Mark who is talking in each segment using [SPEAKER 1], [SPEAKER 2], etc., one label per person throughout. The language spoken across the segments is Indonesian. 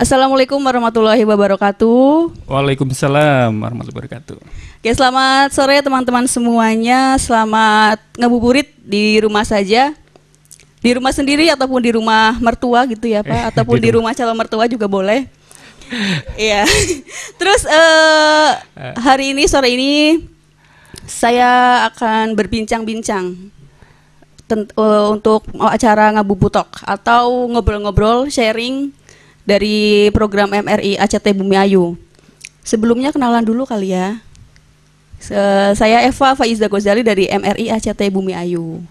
[SPEAKER 1] Assalamualaikum warahmatullahi wabarakatuh.
[SPEAKER 2] Waalaikumsalam warahmatullahi wabarakatuh.
[SPEAKER 1] Oke, selamat sore teman-teman semuanya. Selamat ngabuburit di rumah saja, di rumah sendiri ataupun di rumah mertua gitu ya Pak, ataupun di rumah calon mertua juga boleh. Iya. Terus hari ini, sore ini saya akan berbincang-bincang untuk acara Ngabubutok atau ngobrol-ngobrol sharing dari program MRI ACT Bumi Ayu. Sebelumnya kenalan dulu kali ya. Saya Eva Faiza Ghazali dari MRI ACT Bumi Ayu.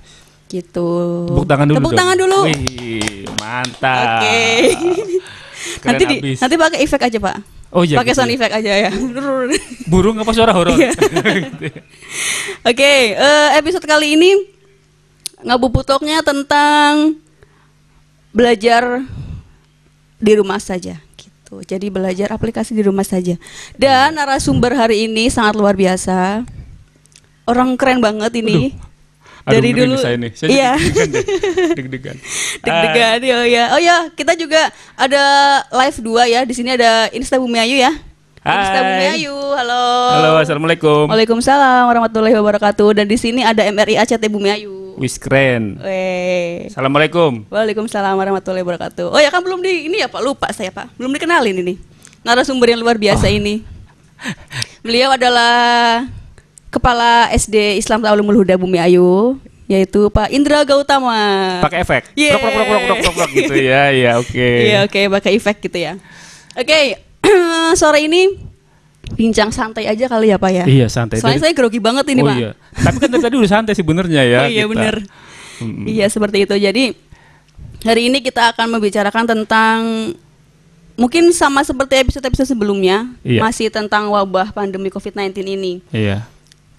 [SPEAKER 1] Gitu.
[SPEAKER 2] Tepuk tangan dulu.
[SPEAKER 1] Tepuk tangan dulu.
[SPEAKER 2] Wih, mantap.
[SPEAKER 1] Oke. Nanti pakai efek aja, Pak.
[SPEAKER 2] Oh iya.
[SPEAKER 1] Pakai sound effect aja ya.
[SPEAKER 2] Burung apa suara horor?
[SPEAKER 1] Oke, episode kali ini Ngabubutoknya tentang belajar di rumah saja gitu. Jadi belajar aplikasi di rumah saja. Dan narasumber hari ini sangat luar biasa. Orang keren banget ini. Dari dulu
[SPEAKER 2] saya
[SPEAKER 1] iya.
[SPEAKER 2] Deg-degan.
[SPEAKER 1] Deg-degan. Oh ya, kita juga ada live 2 ya. Di sini ada Insta Bumi Ayu ya. Insta Bumi Ayu. Halo.
[SPEAKER 2] Halo, assalamualaikum.
[SPEAKER 1] Waalaikumsalam warahmatullahi wabarakatuh. Dan di sini ada MRI ACT Bumi Ayu.
[SPEAKER 2] Wis keren. Assalamualaikum.
[SPEAKER 1] Waalaikumsalam warahmatullahi wabarakatuh. Oh ya kan belum di ini ya Pak, lupa saya Pak. Belum dikenalin ini. Narasumber yang luar biasa ini. Beliau adalah Kepala SD Islam Ta'alumul Huda Bumi Ayu, yaitu Pak Indra Gautama.
[SPEAKER 2] Pakai efek.
[SPEAKER 1] Yeah.
[SPEAKER 2] Prok gitu ya. Iya, oke.
[SPEAKER 1] Iya, oke, pakai efek gitu ya. Oke. Sore ini bincang santai aja kali ya Pak ya.
[SPEAKER 2] Iya, santai.
[SPEAKER 1] Soalnya saya grogi banget ini Pak.
[SPEAKER 2] Iya. Tapi kan tadi udah santai sebenarnya ya.
[SPEAKER 1] Oh iya benar. Iya seperti itu. Jadi hari ini kita akan membicarakan tentang mungkin sama seperti episode-episode sebelumnya, masih tentang wabah pandemi COVID-19 ini.
[SPEAKER 2] Iya.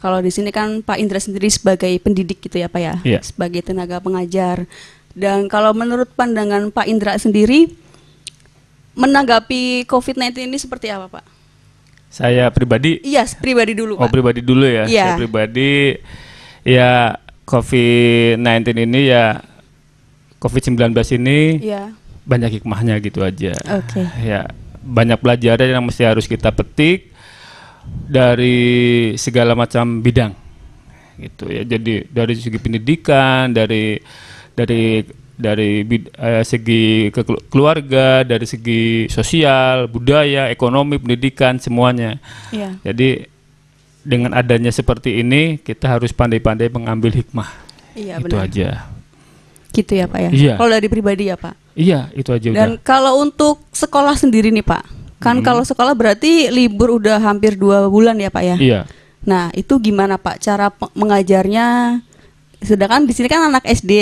[SPEAKER 1] Kalau di sini kan Pak Indra sendiri sebagai pendidik gitu ya Pak ya, sebagai tenaga pengajar. Dan kalau menurut pandangan Pak Indra sendiri, menanggapi COVID-19 ini seperti apa Pak?
[SPEAKER 2] Saya pribadi.
[SPEAKER 1] Iya, pribadi dulu Pak.
[SPEAKER 2] Oh, pribadi dulu ya.
[SPEAKER 1] Iya.
[SPEAKER 2] Saya pribadi ya COVID-19 ini ya COVID-19 ini banyak hikmahnya gitu aja.
[SPEAKER 1] Oke.
[SPEAKER 2] Ya, banyak pelajaran yang mesti harus kita petik dari segala macam bidang. Gitu ya. Jadi dari segi pendidikan, dari segi keluarga, dari segi sosial, budaya, ekonomi, pendidikan, semuanya.
[SPEAKER 1] Iya.
[SPEAKER 2] Jadi dengan adanya seperti ini, kita harus pandai-pandai mengambil hikmah.
[SPEAKER 1] Iya,
[SPEAKER 2] itu
[SPEAKER 1] benar.
[SPEAKER 2] aja.
[SPEAKER 1] Gitu ya Pak ya.
[SPEAKER 2] Iya.
[SPEAKER 1] Kalau dari pribadi ya Pak.
[SPEAKER 2] Iya, itu aja.
[SPEAKER 1] Dan kalau untuk sekolah sendiri nih Pak, kan kalau sekolah berarti libur udah hampir 2 bulan ya Pak ya.
[SPEAKER 2] Iya.
[SPEAKER 1] Nah itu gimana Pak cara mengajarnya? Sedangkan di sini kan anak SD.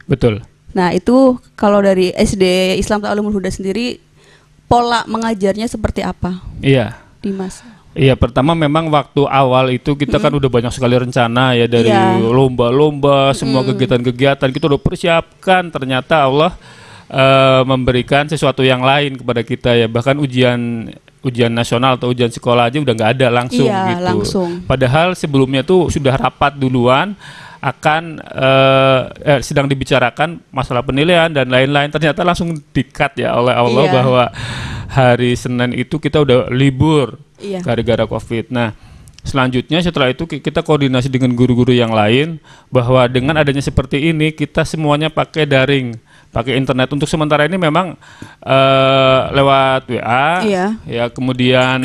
[SPEAKER 2] Betul.
[SPEAKER 1] Nah itu kalau dari SD Islam Ta'alumul Huda sendiri, pola mengajarnya seperti apa?
[SPEAKER 2] Iya.
[SPEAKER 1] Dimas.
[SPEAKER 2] Iya, pertama memang waktu awal itu kita kan udah banyak sekali rencana ya, dari lomba-lomba, semua kegiatan-kegiatan kita udah persiapkan. Ternyata Allah memberikan sesuatu yang lain kepada kita ya, bahkan ujian nasional atau ujian sekolah aja udah nggak ada langsung gitu.
[SPEAKER 1] Langsung.
[SPEAKER 2] Padahal sebelumnya tuh sudah rapat duluan, akan sedang dibicarakan masalah penilaian dan lain-lain. Ternyata langsung di-cut ya oleh Allah bahwa hari Senin itu kita udah libur gara-gara COVID. Nah, selanjutnya setelah itu kita koordinasi dengan guru-guru yang lain bahwa dengan adanya seperti ini kita semuanya pakai daring, pakai internet. Untuk sementara ini memang lewat WA, ya kemudian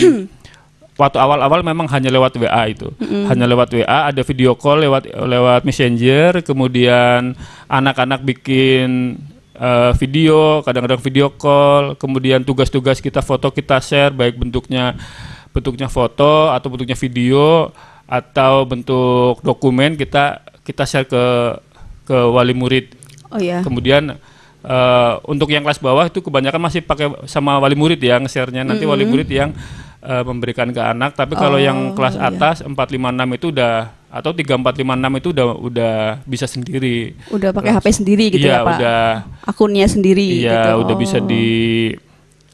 [SPEAKER 2] waktu awal-awal memang hanya lewat WA itu, hanya lewat WA, ada video call lewat Messenger, kemudian anak-anak bikin video, kadang-kadang video call, kemudian tugas-tugas kita foto kita share, baik bentuknya foto atau bentuknya video atau bentuk dokumen kita share ke wali murid.
[SPEAKER 1] Oh iya.
[SPEAKER 2] Kemudian untuk yang kelas bawah itu kebanyakan masih pakai sama wali murid ya nge-share-nya, nanti wali murid yang memberikan ke anak. Tapi kalau yang kelas atas 4, 5, 6 itu udah, atau 3, 4, 5, 6 itu udah bisa sendiri.
[SPEAKER 1] Udah pakai HP sendiri gitu ya Pak?
[SPEAKER 2] Udah.
[SPEAKER 1] Akunnya sendiri gitu.
[SPEAKER 2] Iya, udah bisa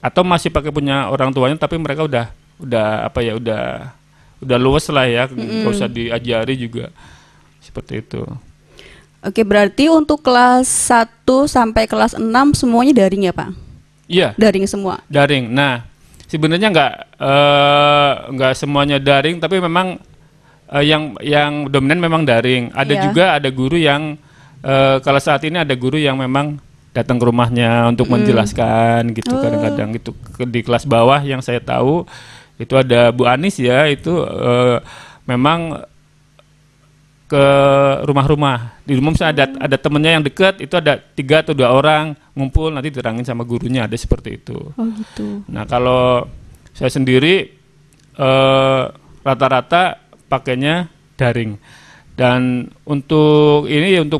[SPEAKER 2] atau masih pakai punya orang tuanya tapi mereka udah luas lah ya, nggak usah diajari juga. Seperti itu.
[SPEAKER 1] Oke, berarti untuk kelas 1 sampai kelas 6 semuanya daring ya Pak?
[SPEAKER 2] Iya.
[SPEAKER 1] Daring semua.
[SPEAKER 2] Daring. Nah, sebenarnya nggak semuanya daring, tapi memang yang dominan memang daring. Ada
[SPEAKER 1] Iya.
[SPEAKER 2] juga ada guru yang kalau saat ini ada guru yang memang datang ke rumahnya untuk menjelaskan gitu kadang-kadang gitu. Di kelas bawah yang saya tahu itu ada Bu Anis ya, itu memang ke rumah-rumah. Di rumah misalnya ada temennya yang dekat, itu ada 3 atau 2 orang ngumpul, nanti diterangin sama gurunya, ada seperti itu.
[SPEAKER 1] Oh gitu.
[SPEAKER 2] Nah kalau saya sendiri rata-rata pakainya daring. Dan untuk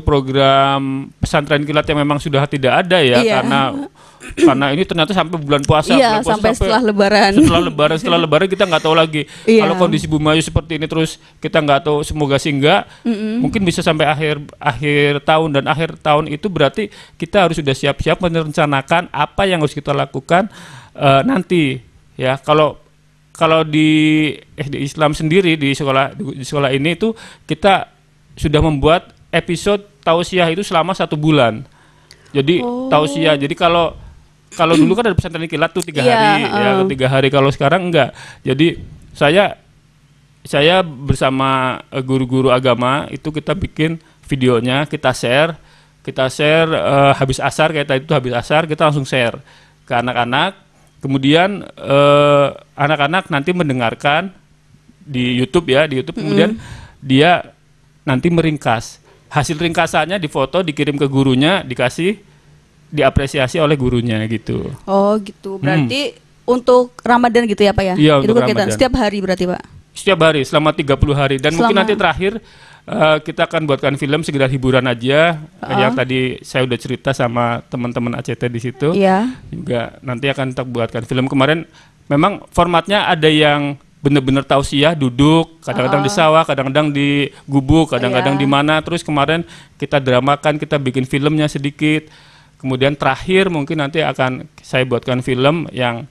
[SPEAKER 2] program pesantren kilat yang memang sudah tidak ada ya,
[SPEAKER 1] Iya.
[SPEAKER 2] karena ini ternyata sampai bulan puasa,
[SPEAKER 1] Iya, sampai setelah Lebaran.
[SPEAKER 2] Setelah lebaran kita nggak tahu lagi.
[SPEAKER 1] Iya.
[SPEAKER 2] Kalau kondisi Bumayu seperti ini terus kita nggak tahu, semoga sih enggak. Mungkin bisa sampai akhir tahun, dan akhir tahun itu berarti kita harus sudah siap-siap merencanakan apa yang harus kita lakukan nanti ya. Kalau di Islam sendiri di sekolah ini itu kita sudah membuat episode tausiah itu selama 1 bulan. Jadi tausiah. Jadi kalau dulu kan ada pesantren kilat tuh 3 hari ya, 3 hari. Kalau sekarang enggak. Jadi saya bersama guru-guru agama itu kita bikin videonya, kita share habis asar, kayak tadi itu habis asar kita langsung share ke anak-anak. Kemudian anak-anak nanti mendengarkan di YouTube ya, kemudian dia nanti meringkas. Hasil ringkasannya difoto, dikirim ke gurunya, diapresiasi oleh gurunya gitu.
[SPEAKER 1] Oh gitu. Berarti untuk Ramadan gitu ya Pak ya?
[SPEAKER 2] Iya,
[SPEAKER 1] Itu
[SPEAKER 2] untuk
[SPEAKER 1] kegiatan
[SPEAKER 2] Ramadan.
[SPEAKER 1] setiap hari berarti Pak?
[SPEAKER 2] Setiap hari selama 30 hari, dan mungkin nanti terakhir kita akan buatkan film sekedar hiburan aja, yang tadi saya udah cerita sama teman-teman ACT di situ.
[SPEAKER 1] Iya.
[SPEAKER 2] Juga nanti akan kita buatkan film. Kemarin memang formatnya ada yang benar-benar tausiah, duduk, kadang-kadang di sawah, kadang-kadang di gubuk, kadang-kadang di mana. Terus kemarin kita dramakan, kita bikin filmnya sedikit. Kemudian terakhir mungkin nanti akan saya buatkan film yang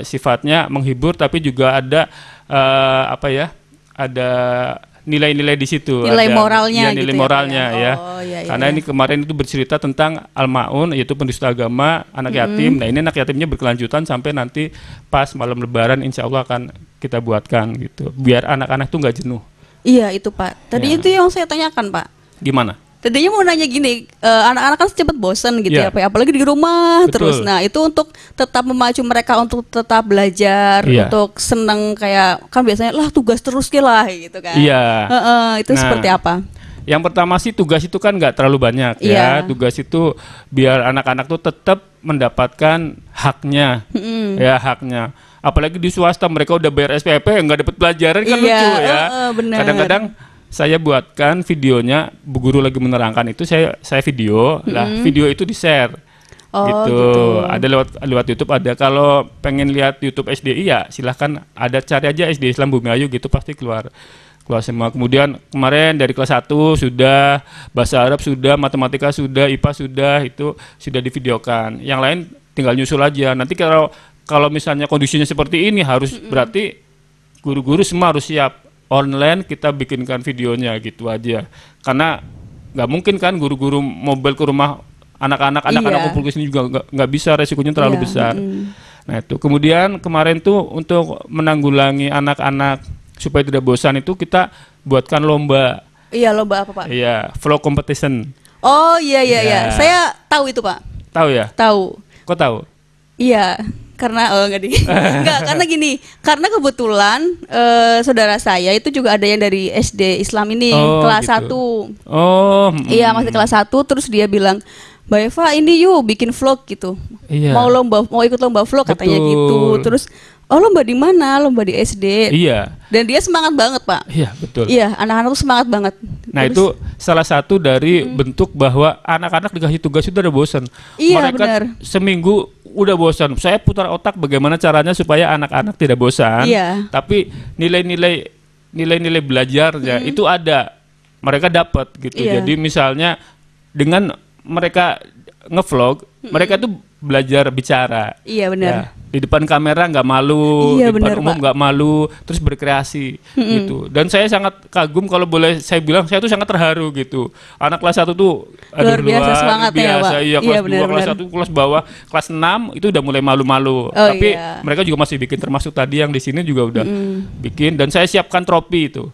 [SPEAKER 2] sifatnya menghibur, tapi juga ada ada nilai-nilai di situ,
[SPEAKER 1] Nilai
[SPEAKER 2] ada
[SPEAKER 1] moralnya
[SPEAKER 2] nilai
[SPEAKER 1] gitu ya,
[SPEAKER 2] moralnya
[SPEAKER 1] Pak
[SPEAKER 2] ya.
[SPEAKER 1] Oh, iya,
[SPEAKER 2] Karena
[SPEAKER 1] iya.
[SPEAKER 2] ini kemarin itu bercerita tentang Al-Maun, yaitu penista agama anak yatim. Nah ini anak yatimnya berkelanjutan sampai nanti pas malam Lebaran, insya Allah akan kita buatkan gitu, biar anak-anak tuh nggak jenuh.
[SPEAKER 1] Iya itu Pak. Tadi
[SPEAKER 2] Ya.
[SPEAKER 1] itu yang saya tanyakan Pak.
[SPEAKER 2] Gimana?
[SPEAKER 1] Tadinya mau nanya gini, anak-anak kan cepat bosan gitu
[SPEAKER 2] Iya.
[SPEAKER 1] ya Pak, apalagi di rumah
[SPEAKER 2] Betul.
[SPEAKER 1] terus. Nah itu untuk tetap memacu mereka untuk tetap belajar,
[SPEAKER 2] Iya.
[SPEAKER 1] untuk seneng, kayak kan biasanya lah tugas terus lah gitu kan.
[SPEAKER 2] Iya.
[SPEAKER 1] Itu
[SPEAKER 2] Nah,
[SPEAKER 1] seperti apa?
[SPEAKER 2] Yang pertama sih tugas itu kan nggak terlalu banyak
[SPEAKER 1] Iya.
[SPEAKER 2] ya. Tugas itu biar anak-anak tuh tetap mendapatkan haknya, ya haknya. Apalagi di swasta mereka udah bayar SPP nggak dapat pelajaran kan,
[SPEAKER 1] Iya,
[SPEAKER 2] lucu ya.
[SPEAKER 1] bener.
[SPEAKER 2] Kadang-kadang saya buatkan videonya, bu guru lagi menerangkan itu saya video, lah video itu di share.
[SPEAKER 1] Oh,
[SPEAKER 2] gitu.
[SPEAKER 1] gitu.
[SPEAKER 2] Ada lewat YouTube ada. Kalau pengen lihat YouTube SDI ya silahkan, ada, cari aja SD Islam Bumayu gitu pasti keluar semua. Kemudian kemarin dari kelas 1 sudah, bahasa Arab sudah, matematika sudah, IPA sudah, itu sudah divideokan. Yang lain tinggal nyusul aja. Nanti kalau misalnya kondisinya seperti ini harus berarti guru-guru semua harus siap. Online kita bikinkan videonya gitu aja. Karena nggak mungkin kan guru-guru mobile ke rumah anak-anak kumpul ke sini juga nggak bisa, resikonya terlalu besar. Nah itu kemudian kemarin tuh untuk menanggulangi anak-anak supaya tidak bosan itu kita buatkan lomba.
[SPEAKER 1] Iya, lomba apa Pak?
[SPEAKER 2] Iya, vlog competition.
[SPEAKER 1] Oh iya.
[SPEAKER 2] Ya.
[SPEAKER 1] Saya tahu itu Pak.
[SPEAKER 2] Tahu ya?
[SPEAKER 1] Tahu.
[SPEAKER 2] Kok tahu?
[SPEAKER 1] Iya, karena enggak, karena gini, karena kebetulan saudara saya itu juga ada yang dari SD Islam ini, kelas
[SPEAKER 2] gitu.
[SPEAKER 1] 1.
[SPEAKER 2] Oh,
[SPEAKER 1] Iya, masih kelas 1, terus dia bilang, "Mbak Eva, ini yuk bikin vlog gitu."
[SPEAKER 2] Iya.
[SPEAKER 1] Mau ikut lomba vlog katanya
[SPEAKER 2] Betul.
[SPEAKER 1] gitu. Terus, "Oh, lomba di mana?" "Lomba di SD."
[SPEAKER 2] Iya.
[SPEAKER 1] Dan dia semangat banget, Pak.
[SPEAKER 2] Iya, betul.
[SPEAKER 1] Iya, anak-anak tuh semangat banget.
[SPEAKER 2] Nah
[SPEAKER 1] Terus-
[SPEAKER 2] itu salah satu dari bentuk bahwa anak-anak dikasih tugas itu udah bosan.
[SPEAKER 1] Iya,
[SPEAKER 2] Mereka
[SPEAKER 1] benar.
[SPEAKER 2] seminggu udah bosan. Saya putar otak bagaimana caranya supaya anak-anak tidak bosan.
[SPEAKER 1] Iya.
[SPEAKER 2] Tapi nilai-nilai belajarnya itu ada. Mereka dapat gitu.
[SPEAKER 1] Iya.
[SPEAKER 2] Jadi misalnya dengan mereka ngevlog, mereka tuh belajar bicara.
[SPEAKER 1] Iya, benar.
[SPEAKER 2] Ya, di depan kamera nggak malu,
[SPEAKER 1] Iya,
[SPEAKER 2] di depan
[SPEAKER 1] benar,
[SPEAKER 2] umum
[SPEAKER 1] Pak.
[SPEAKER 2] nggak malu, terus berkreasi gitu. Dan saya sangat kagum, kalau boleh saya bilang, saya tuh sangat terharu gitu. Anak kelas 1 tuh
[SPEAKER 1] Luar biasa semangatnya ya, Pak.
[SPEAKER 2] Iya,
[SPEAKER 1] Iya,
[SPEAKER 2] kelas 2, kelas
[SPEAKER 1] benar-benar.
[SPEAKER 2] 1, kelas bawah, kelas 6 itu udah mulai malu-malu.
[SPEAKER 1] Oh,
[SPEAKER 2] Tapi
[SPEAKER 1] iya.
[SPEAKER 2] mereka juga masih bikin, termasuk tadi yang di sini juga udah bikin, dan saya siapkan trofi itu.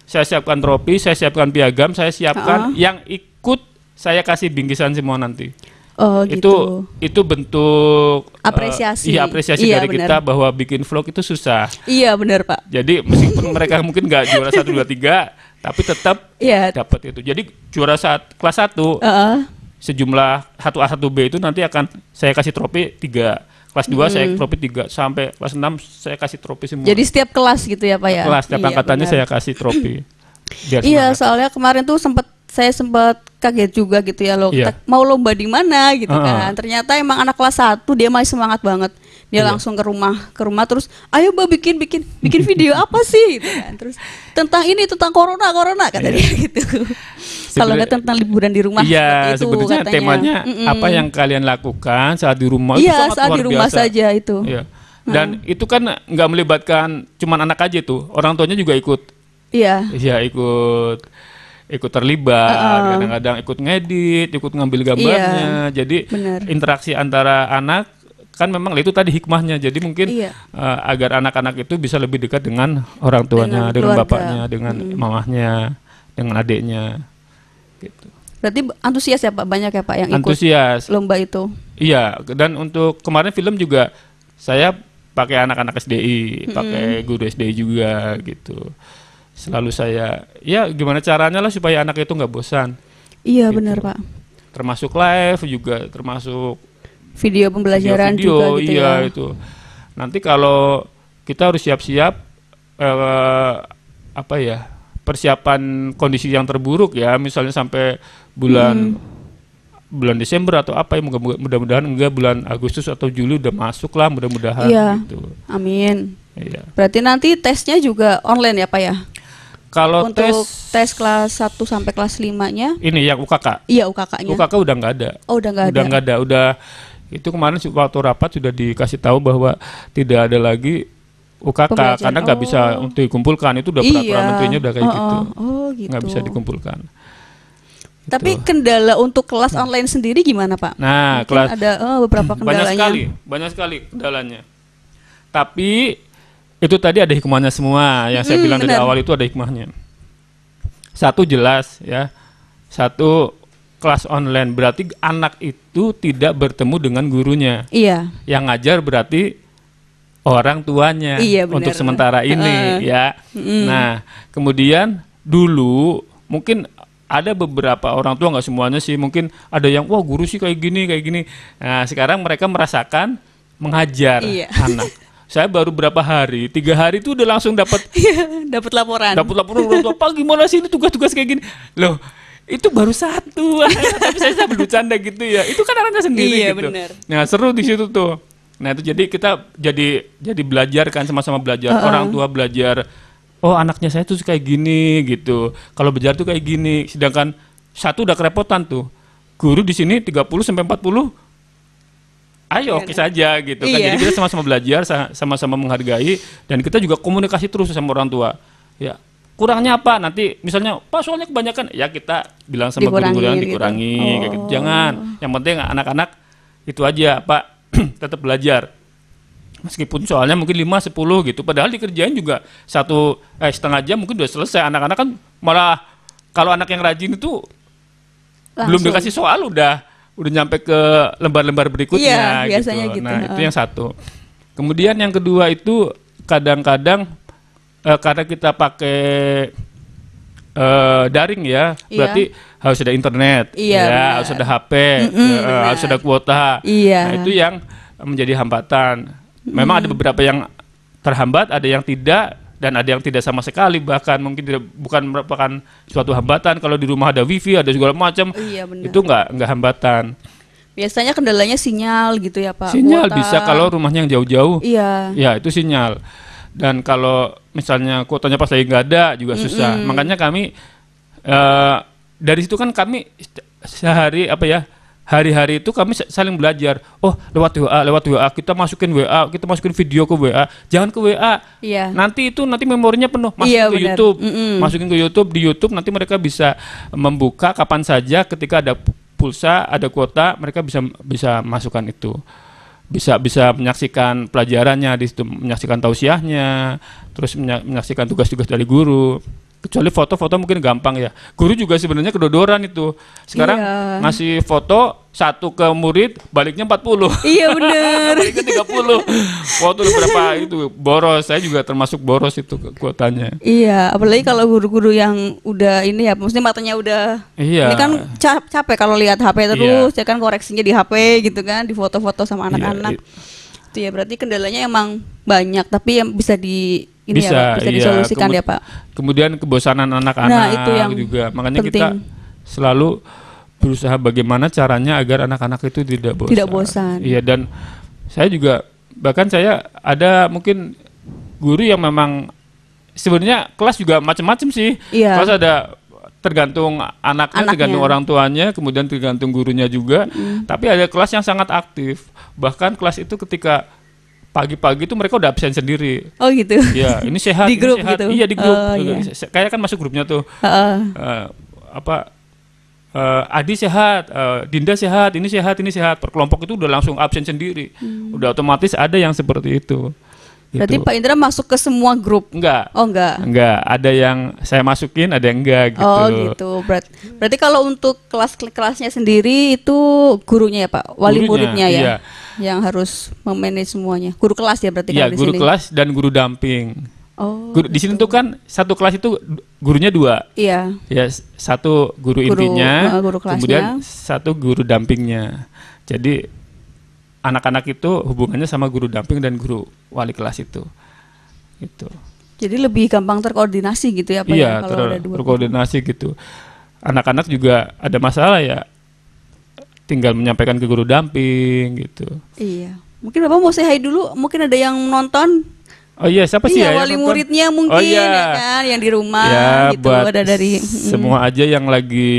[SPEAKER 2] Saya siapkan trofi, saya siapkan piagam, saya siapkan yang ikut, saya kasih bingkisan semua nanti.
[SPEAKER 1] Oh gitu.
[SPEAKER 2] Itu bentuk
[SPEAKER 1] Apresiasi.
[SPEAKER 2] iya, apresiasi
[SPEAKER 1] Iya,
[SPEAKER 2] dari
[SPEAKER 1] benar.
[SPEAKER 2] kita bahwa bikin vlog itu susah.
[SPEAKER 1] Iya benar Pak.
[SPEAKER 2] Jadi meskipun mereka mungkin nggak juara 1, 2, 3, tapi tetap
[SPEAKER 1] Iya.
[SPEAKER 2] dapat itu. Jadi juara kelas 1 sejumlah 1A 1B itu nanti akan saya kasih trofi 3. Kelas 2 saya trofi 3, sampai kelas 6 saya kasih trofi semua.
[SPEAKER 1] Jadi setiap kelas gitu ya Pak ya.
[SPEAKER 2] kelas setiap
[SPEAKER 1] Iya,
[SPEAKER 2] angkatannya
[SPEAKER 1] benar.
[SPEAKER 2] saya kasih trofi. Biar
[SPEAKER 1] Iya,
[SPEAKER 2] semangat.
[SPEAKER 1] soalnya kemarin tuh saya sempat kaget juga gitu ya loh.
[SPEAKER 2] Iya.
[SPEAKER 1] Mau lomba di mana gitu
[SPEAKER 2] Heeh.
[SPEAKER 1] kan. Ternyata emang anak kelas 1 dia masih semangat banget. Dia
[SPEAKER 2] Iya.
[SPEAKER 1] langsung ke rumah terus, "Ayo Mbak bikin video apa sih?" gitu kan. Terus tentang corona kata
[SPEAKER 2] Iya.
[SPEAKER 1] dia gitu. Kalau nggak tentang liburan di rumah
[SPEAKER 2] Iya,
[SPEAKER 1] seperti itu
[SPEAKER 2] sebenarnya
[SPEAKER 1] katanya.
[SPEAKER 2] temanya apa yang kalian lakukan saat di rumah itu
[SPEAKER 1] Iya,
[SPEAKER 2] sangat
[SPEAKER 1] saat
[SPEAKER 2] luar
[SPEAKER 1] di rumah
[SPEAKER 2] biasa.
[SPEAKER 1] saja itu.
[SPEAKER 2] Iya. Dan itu kan nggak melibatkan cuman anak aja tuh, orang tuanya juga ikut.
[SPEAKER 1] Iya.
[SPEAKER 2] Iya, ikut terlibat, kadang-kadang ikut ngedit, ikut ngambil gambarnya. Jadi
[SPEAKER 1] benar.
[SPEAKER 2] interaksi antara anak kan memang itu tadi hikmahnya. Jadi mungkin
[SPEAKER 1] Iya.
[SPEAKER 2] agar anak-anak itu bisa lebih dekat dengan orang tuanya,
[SPEAKER 1] Dengan
[SPEAKER 2] dengan
[SPEAKER 1] keluarga.
[SPEAKER 2] bapaknya, dengan mamahnya, dengan adiknya. Gitu.
[SPEAKER 1] Berarti antusias ya Pak, banyak ya Pak yang ikut
[SPEAKER 2] Antusias.
[SPEAKER 1] lomba itu.
[SPEAKER 2] Iya, dan untuk kemarin film juga saya pakai anak-anak SDI, pakai guru SDI juga gitu. Selalu saya, ya gimana caranya lah supaya anak itu nggak bosan.
[SPEAKER 1] Iya
[SPEAKER 2] Gitu.
[SPEAKER 1] benar Pak.
[SPEAKER 2] Termasuk live juga, termasuk
[SPEAKER 1] Video pembelajaran
[SPEAKER 2] video,
[SPEAKER 1] juga gitu
[SPEAKER 2] iya
[SPEAKER 1] ya.
[SPEAKER 2] itu. Nanti kalau kita harus siap-siap apa ya, persiapan kondisi yang terburuk ya, misalnya sampai bulan Desember atau apa ya, mudah-mudahan enggak bulan Agustus atau Juli udah masuk lah, mudah-mudahan
[SPEAKER 1] Iya.
[SPEAKER 2] gitu.
[SPEAKER 1] Amin.
[SPEAKER 2] Iya.
[SPEAKER 1] Berarti nanti tesnya juga online ya Pak ya?
[SPEAKER 2] Kalau
[SPEAKER 1] Untuk tes kelas 1 sampai kelas 5-nya?
[SPEAKER 2] ini yang UKK,
[SPEAKER 1] Iya UKK-nya.
[SPEAKER 2] UKK udah nggak ada.
[SPEAKER 1] Oh udah nggak ada.
[SPEAKER 2] Udah nggak ada, udah itu kemarin waktu rapat sudah dikasih tahu bahwa tidak ada lagi UKK
[SPEAKER 1] Pembelajaran.
[SPEAKER 2] karena nggak bisa untuk dikumpulkan, itu udah peraturan menterinya udah kayak gitu,
[SPEAKER 1] Oh gitu.
[SPEAKER 2] nggak bisa dikumpulkan.
[SPEAKER 1] Tapi
[SPEAKER 2] Gitu.
[SPEAKER 1] kendala untuk kelas online sendiri gimana Pak?
[SPEAKER 2] Nah,
[SPEAKER 1] Mungkin
[SPEAKER 2] kelas
[SPEAKER 1] ada beberapa kendalanya.
[SPEAKER 2] banyak sekali kendalanya. Tapi itu tadi ada hikmahnya semua, yang saya bilang dari
[SPEAKER 1] benar.
[SPEAKER 2] awal itu ada hikmahnya. Satu jelas ya, satu kelas online berarti anak itu tidak bertemu dengan gurunya.
[SPEAKER 1] Iya.
[SPEAKER 2] Yang ngajar berarti orang tuanya
[SPEAKER 1] Iya, benar.
[SPEAKER 2] untuk sementara ini ya. Nah, kemudian dulu mungkin ada beberapa orang tua, nggak semuanya sih, mungkin ada yang wah guru sih kayak gini. Nah, sekarang mereka merasakan mengajar
[SPEAKER 1] Iya.
[SPEAKER 2] anak. Saya baru berapa hari, 3 hari itu udah langsung dapat
[SPEAKER 1] Dapat laporan.
[SPEAKER 2] laporan orang tua, Pak gimana sih ini tugas-tugas kayak gini. Loh, itu baru 1 tapi saya sambil bercanda gitu ya. Itu kan anaknya sendiri
[SPEAKER 1] Iya,
[SPEAKER 2] gitu.
[SPEAKER 1] benar.
[SPEAKER 2] Nah, seru di situ tuh. Nah, itu jadi kita jadi belajar kan, sama-sama belajar. Orang tua belajar, oh anaknya saya tuh kayak gini gitu. Kalau belajar tuh kayak gini. Sedangkan satu udah kerepotan tuh. Guru di sini 30 sampai 40. Ayo oke saja gitu kan.
[SPEAKER 1] Iya.
[SPEAKER 2] Jadi kita sama-sama belajar, sama-sama menghargai, dan kita juga komunikasi terus sama orang tua. Ya, kurangnya apa? Nanti misalnya, Pak soalnya kebanyakan, ya kita bilang sama guru-guru yang dikurangi
[SPEAKER 1] gitu.
[SPEAKER 2] kayak gitu. Jangan. Yang penting anak-anak itu aja, Pak, tetap belajar. Meskipun soalnya mungkin 5, 10 gitu. Padahal dikerjain juga setengah jam mungkin udah selesai. Anak-anak kan malah kalau anak yang rajin itu belum dikasih soal udah nyampe ke lembar-lembar berikutnya.
[SPEAKER 1] Iya, biasanya gitu.
[SPEAKER 2] Nah, itu yang satu. Kemudian yang kedua itu kadang-kadang karena kita pakai daring ya,
[SPEAKER 1] Iya.
[SPEAKER 2] berarti harus ada internet,
[SPEAKER 1] Iya,
[SPEAKER 2] ya,
[SPEAKER 1] benar.
[SPEAKER 2] harus ada HP,
[SPEAKER 1] benar.
[SPEAKER 2] harus ada kuota.
[SPEAKER 1] Iya.
[SPEAKER 2] Nah, itu yang menjadi hambatan. Memang ada beberapa yang terhambat, ada yang tidak, dan ada yang tidak sama sekali, bahkan mungkin bukan merupakan suatu hambatan. Kalau di rumah ada wifi, ada segala macam,
[SPEAKER 1] Iya, benar.
[SPEAKER 2] itu nggak hambatan.
[SPEAKER 1] Biasanya kendalanya sinyal gitu ya Pak.
[SPEAKER 2] Sinyal
[SPEAKER 1] Kuota.
[SPEAKER 2] bisa kalau rumahnya yang jauh-jauh,
[SPEAKER 1] Iya.
[SPEAKER 2] ya itu sinyal. Dan kalau misalnya kuotanya pas lagi nggak ada juga susah. Makanya kami dari situ kan kami sehari hari-hari itu kami saling belajar. Oh, lewat WA kita masukin video ke WA. Jangan ke WA.
[SPEAKER 1] Iya.
[SPEAKER 2] Nanti memorinya penuh. Masukin
[SPEAKER 1] Iya,
[SPEAKER 2] ke
[SPEAKER 1] benar.
[SPEAKER 2] YouTube. Masukin ke YouTube. Di YouTube nanti mereka bisa membuka kapan saja ketika ada pulsa, ada kuota, mereka bisa masukkan itu. Bisa menyaksikan pelajarannya di situ, menyaksikan tausiahnya, terus menyaksikan tugas-tugas dari guru. Kecuali foto-foto mungkin gampang ya. Guru juga sebenarnya kedodoran itu. Sekarang ngasih foto satu ke murid, baliknya 40.
[SPEAKER 1] Iya benar.
[SPEAKER 2] Baliknya 30. Foto berapa itu boros. Saya juga termasuk boros itu kuotanya.
[SPEAKER 1] Iya, apalagi kalau guru-guru yang udah ini ya, maksudnya matanya udah.
[SPEAKER 2] Iya.
[SPEAKER 1] Ini kan capek kalau lihat HP terus, ya kan koreksinya di HP gitu kan, di foto-foto sama anak-anak. Itu ya berarti kendalanya emang banyak, tapi yang bisa bisa disolusikan ya Pak.
[SPEAKER 2] Kemudian kebosanan anak-anak
[SPEAKER 1] itu yang
[SPEAKER 2] juga, makanya
[SPEAKER 1] penting.
[SPEAKER 2] kita selalu berusaha bagaimana caranya agar anak-anak itu tidak bosan.
[SPEAKER 1] Tidak bosan.
[SPEAKER 2] Iya, dan saya juga bahkan saya ada mungkin guru yang memang sebenarnya kelas juga macam-macam sih.
[SPEAKER 1] Iya.
[SPEAKER 2] Kelas ada tergantung anaknya, tergantung orang tuanya, kemudian tergantung gurunya juga. Tapi ada kelas yang sangat aktif. Bahkan kelas itu ketika pagi-pagi itu mereka udah absen sendiri.
[SPEAKER 1] Oh gitu.
[SPEAKER 2] Iya, ini sehat.
[SPEAKER 1] Di grup
[SPEAKER 2] ini sehat.
[SPEAKER 1] gitu.
[SPEAKER 2] Iya di grup.
[SPEAKER 1] Iya.
[SPEAKER 2] Kayak kan masuk grupnya tuh. Adi sehat, Dinda sehat, ini sehat. Per kelompok itu udah langsung absen sendiri. Udah otomatis ada yang seperti itu.
[SPEAKER 1] Berarti
[SPEAKER 2] gitu.
[SPEAKER 1] Pak Indra masuk ke semua grup?
[SPEAKER 2] Enggak.
[SPEAKER 1] Oh enggak.
[SPEAKER 2] Enggak, ada yang saya masukin, ada yang enggak gitu.
[SPEAKER 1] Oh gitu. Berarti kalau untuk kelasnya sendiri itu gurunya ya Pak, wali muridnya ya,
[SPEAKER 2] iya.
[SPEAKER 1] Yang harus memanage semuanya. Guru kelas ya berarti
[SPEAKER 2] Iya,
[SPEAKER 1] kalau di
[SPEAKER 2] guru
[SPEAKER 1] sini.
[SPEAKER 2] kelas dan guru damping.
[SPEAKER 1] Oh.
[SPEAKER 2] Di sini tuh kan satu kelas itu gurunya 2.
[SPEAKER 1] Iya.
[SPEAKER 2] Ya, satu guru intinya,
[SPEAKER 1] guru kelasnya.
[SPEAKER 2] kemudian satu guru dampingnya. Jadi anak-anak itu hubungannya sama guru damping dan guru wali kelas itu. Gitu.
[SPEAKER 1] Jadi lebih gampang terkoordinasi gitu ya Pak
[SPEAKER 2] Iya,
[SPEAKER 1] ya kalau ada 2
[SPEAKER 2] terkoordinasi gitu. Anak-anak juga ada masalah ya, tinggal menyampaikan ke guru damping gitu.
[SPEAKER 1] Iya. Mungkin Bapak mau say hi dulu, mungkin ada yang nonton.
[SPEAKER 2] Oh iya, siapa sih
[SPEAKER 1] Iya,
[SPEAKER 2] ya
[SPEAKER 1] wali
[SPEAKER 2] yang nonton?
[SPEAKER 1] muridnya mungkin ya kan, yang di rumah
[SPEAKER 2] Ya,
[SPEAKER 1] gitu
[SPEAKER 2] buat
[SPEAKER 1] ada dari
[SPEAKER 2] semua aja yang lagi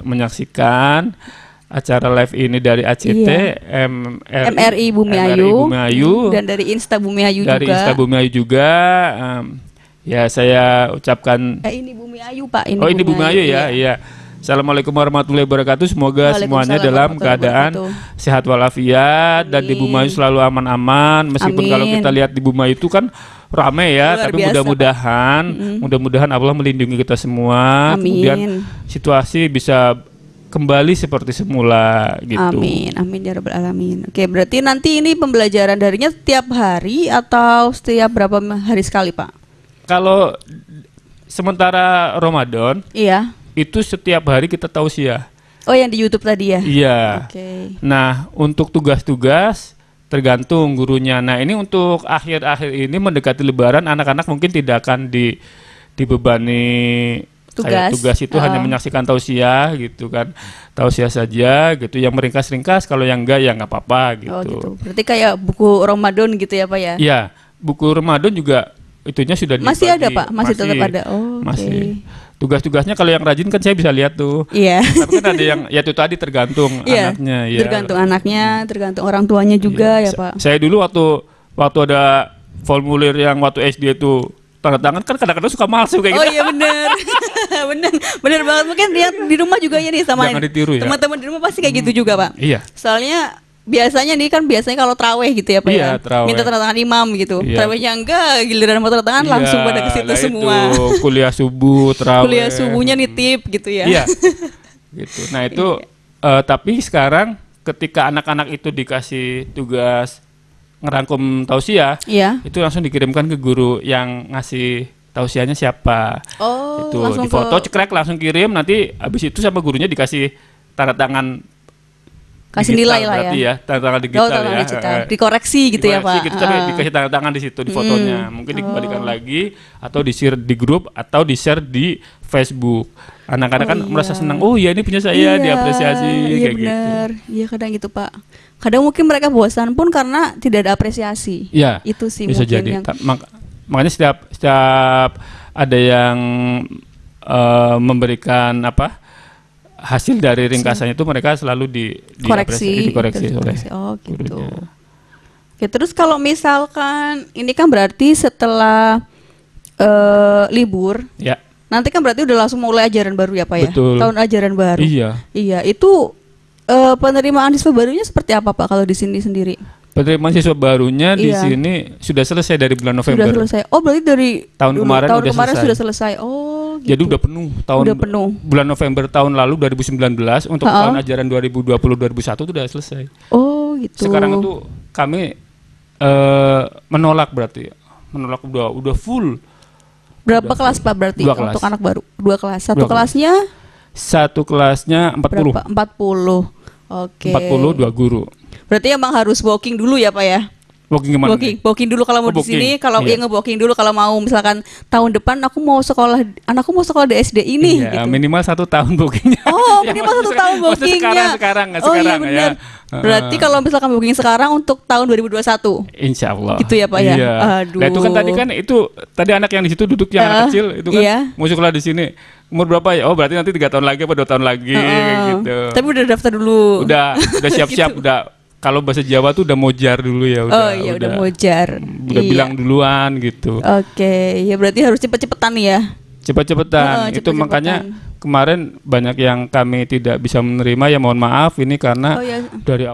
[SPEAKER 2] menyaksikan acara live ini dari ACT,
[SPEAKER 1] MRI Bumi Ayu, dan dari Insta Bumi Ayu
[SPEAKER 2] dari
[SPEAKER 1] juga.
[SPEAKER 2] Insta Bumi Ayu juga. Ya, saya ucapkan
[SPEAKER 1] Ini Bumi Ayu Pak, ini.
[SPEAKER 2] ini Bumi Ayu ya, iya. Assalamualaikum warahmatullahi wabarakatuh. Semoga semuanya dalam keadaan sehat walafiat dan di Bumi Ayu selalu aman-aman. Meskipun kalau kita lihat di Bumi Ayu itu kan ramai ya, tapi mudah-mudahan Allah melindungi kita semua.
[SPEAKER 1] Amin.
[SPEAKER 2] Kemudian situasi bisa kembali seperti semula gitu.
[SPEAKER 1] Amin ya rabbal alamin. Oke, berarti nanti ini pembelajaran darinya setiap hari atau setiap berapa hari sekali Pak?
[SPEAKER 2] Kalau sementara Ramadan,
[SPEAKER 1] iya.
[SPEAKER 2] Itu setiap hari kita tausiah.
[SPEAKER 1] Oh, yang di YouTube tadi ya?
[SPEAKER 2] Iya.
[SPEAKER 1] Oke.
[SPEAKER 2] Nah, untuk tugas-tugas tergantung gurunya. Nah, ini untuk akhir-akhir ini mendekati Lebaran, anak-anak mungkin tidak akan dibebani tugas itu hanya menyaksikan tausiah gitu kan. Tausiah saja gitu. Yang meringkas-ringkas, kalau yang enggak ya nggak apa-apa gitu.
[SPEAKER 1] Oh gitu. Berarti kayak buku Ramadan gitu ya Pak ya?
[SPEAKER 2] Iya, buku Ramadan juga itunya sudah dibagi.
[SPEAKER 1] Masih ada Pak? Masih tetap ada? Oh,
[SPEAKER 2] masih. Tugas-tugasnya kalau yang rajin kan saya bisa lihat tuh.
[SPEAKER 1] Iya.
[SPEAKER 2] Tapi kan ada yang ya itu tadi tergantung anaknya ya.
[SPEAKER 1] Tergantung anaknya, tergantung orang tuanya juga ya Pak.
[SPEAKER 2] Saya dulu waktu ada formulir yang waktu SD itu tanda tangan kan kadang-kadang suka malsu kayak gitu.
[SPEAKER 1] Oh iya benar. benar banget. Mungkin lihat di rumah juga ya nih sama
[SPEAKER 2] Jangan ditiru ya.
[SPEAKER 1] teman-teman di rumah pasti kayak gitu juga Pak.
[SPEAKER 2] Iya.
[SPEAKER 1] Soalnya biasanya kalau traweh gitu ya Pak
[SPEAKER 2] iya,
[SPEAKER 1] ya.
[SPEAKER 2] Traweh.
[SPEAKER 1] Minta tanda tangan imam gitu.
[SPEAKER 2] Iya.
[SPEAKER 1] Trawehnya enggak, giliran mau tanda tangan langsung pada ke situ semua.
[SPEAKER 2] Itu kuliah subuh, traweh.
[SPEAKER 1] Kuliah subuhnya nitip gitu ya.
[SPEAKER 2] Iya. Gitu. Nah, itu tapi sekarang ketika anak-anak itu dikasih tugas ngerangkum tausiah,
[SPEAKER 1] iya.
[SPEAKER 2] Itu langsung dikirimkan ke guru yang ngasih tausiahnya siapa.
[SPEAKER 1] Oh,
[SPEAKER 2] itu
[SPEAKER 1] langsung
[SPEAKER 2] difoto cekrek langsung kirim, nanti habis itu sama gurunya dikasih tanda tangan
[SPEAKER 1] kasih
[SPEAKER 2] digital,
[SPEAKER 1] nilai lah ya.
[SPEAKER 2] Ya, tanda tangan digital
[SPEAKER 1] tanda tangan
[SPEAKER 2] ya.
[SPEAKER 1] digital. Dikoreksi gitu ya Pak.
[SPEAKER 2] Gitu, tapi dikasih tanda tangan di situ di fotonya. Mungkin dikembalikan lagi atau di-share di grup atau di-share di Facebook. Anak-anak kan merasa senang. Oh iya, ini punya saya, diapresiasi kayak
[SPEAKER 1] bener.
[SPEAKER 2] gitu.
[SPEAKER 1] Iya kadang gitu Pak. Kadang mungkin mereka bosan pun karena tidak ada apresiasi.
[SPEAKER 2] Iya.
[SPEAKER 1] Itu sih
[SPEAKER 2] bisa
[SPEAKER 1] mungkin
[SPEAKER 2] jadi.
[SPEAKER 1] yang
[SPEAKER 2] Makanya setiap ada yang memberikan hasil dari ringkasannya itu mereka selalu dikoreksi oleh
[SPEAKER 1] Oh gitu.
[SPEAKER 2] gurunya.
[SPEAKER 1] Oke, terus kalau misalkan ini kan berarti setelah libur,
[SPEAKER 2] Ya,
[SPEAKER 1] nanti kan berarti udah langsung mulai ajaran baru ya Pak ya?
[SPEAKER 2] betul.
[SPEAKER 1] Tahun ajaran baru.
[SPEAKER 2] Iya.
[SPEAKER 1] Iya, itu penerimaan siswa barunya seperti apa Pak kalau di sini sendiri?
[SPEAKER 2] Penerimaan siswa barunya di
[SPEAKER 1] Iya.
[SPEAKER 2] sini sudah selesai dari bulan
[SPEAKER 1] Sudah
[SPEAKER 2] November.
[SPEAKER 1] selesai. Oh, berarti dari
[SPEAKER 2] Tahun kemarin udah selesai.
[SPEAKER 1] sudah selesai. Oh, gitu.
[SPEAKER 2] Jadi udah penuh tahun
[SPEAKER 1] Udah penuh.
[SPEAKER 2] bulan November tahun lalu 2019 untuk
[SPEAKER 1] Ha-ha.
[SPEAKER 2] tahun ajaran 2020-2021 itu udah selesai.
[SPEAKER 1] Oh, gitu.
[SPEAKER 2] Sekarang itu kami menolak berarti. Menolak udah full.
[SPEAKER 1] Berapa kelas Pak berarti
[SPEAKER 2] Dua kelas.
[SPEAKER 1] untuk anak baru? 2 kelas. Satu
[SPEAKER 2] Dua kelas.
[SPEAKER 1] kelasnya
[SPEAKER 2] Satu kelasnya 40.
[SPEAKER 1] berapa? 40. Oke.
[SPEAKER 2] 40 2 guru.
[SPEAKER 1] Berarti emang harus walking dulu ya Pak ya?
[SPEAKER 2] Walking kemana?
[SPEAKER 1] Walking dulu kalau mau
[SPEAKER 2] Oh,
[SPEAKER 1] di sini,
[SPEAKER 2] walking.
[SPEAKER 1] kalau
[SPEAKER 2] Iya.
[SPEAKER 1] nge-walking dulu kalau mau misalkan tahun depan anakku mau sekolah di SD ini
[SPEAKER 2] Iya,
[SPEAKER 1] gitu.
[SPEAKER 2] minimal 1 tahun bookingnya.
[SPEAKER 1] Oh,
[SPEAKER 2] Ya,
[SPEAKER 1] minimal 1
[SPEAKER 2] maksudnya
[SPEAKER 1] tahun bookingnya.
[SPEAKER 2] Sekarang,
[SPEAKER 1] Oh iya benar. Berarti kalau misalkan booking sekarang untuk tahun 2021.
[SPEAKER 2] Insya Allah.
[SPEAKER 1] Gitu ya, Pak, ya?
[SPEAKER 2] Iya.
[SPEAKER 1] Aduh.
[SPEAKER 2] Nah, itu kan tadi anak yang di situ duduk yang anak kecil itu kan
[SPEAKER 1] iya.
[SPEAKER 2] mau sekolah di sini. Umur berapa ya? Oh, berarti nanti 3 tahun lagi apa 2 tahun lagi kayak gitu.
[SPEAKER 1] Tapi udah daftar dulu.
[SPEAKER 2] Udah siap-siap
[SPEAKER 1] Gitu.
[SPEAKER 2] udah. Kalau bahasa Jawa tuh udah mojar dulu ya udah.
[SPEAKER 1] Oh iya udah mojar.
[SPEAKER 2] Udah
[SPEAKER 1] Iya.
[SPEAKER 2] bilang duluan gitu.
[SPEAKER 1] Oke, ya berarti harus cepet-cepetan nih ya.
[SPEAKER 2] Cepat-cepatan. Itu
[SPEAKER 1] cepet-cepetan.
[SPEAKER 2] makanya kemarin banyak yang kami tidak bisa menerima ya mohon maaf ini karena
[SPEAKER 1] Oh ya.
[SPEAKER 2] dari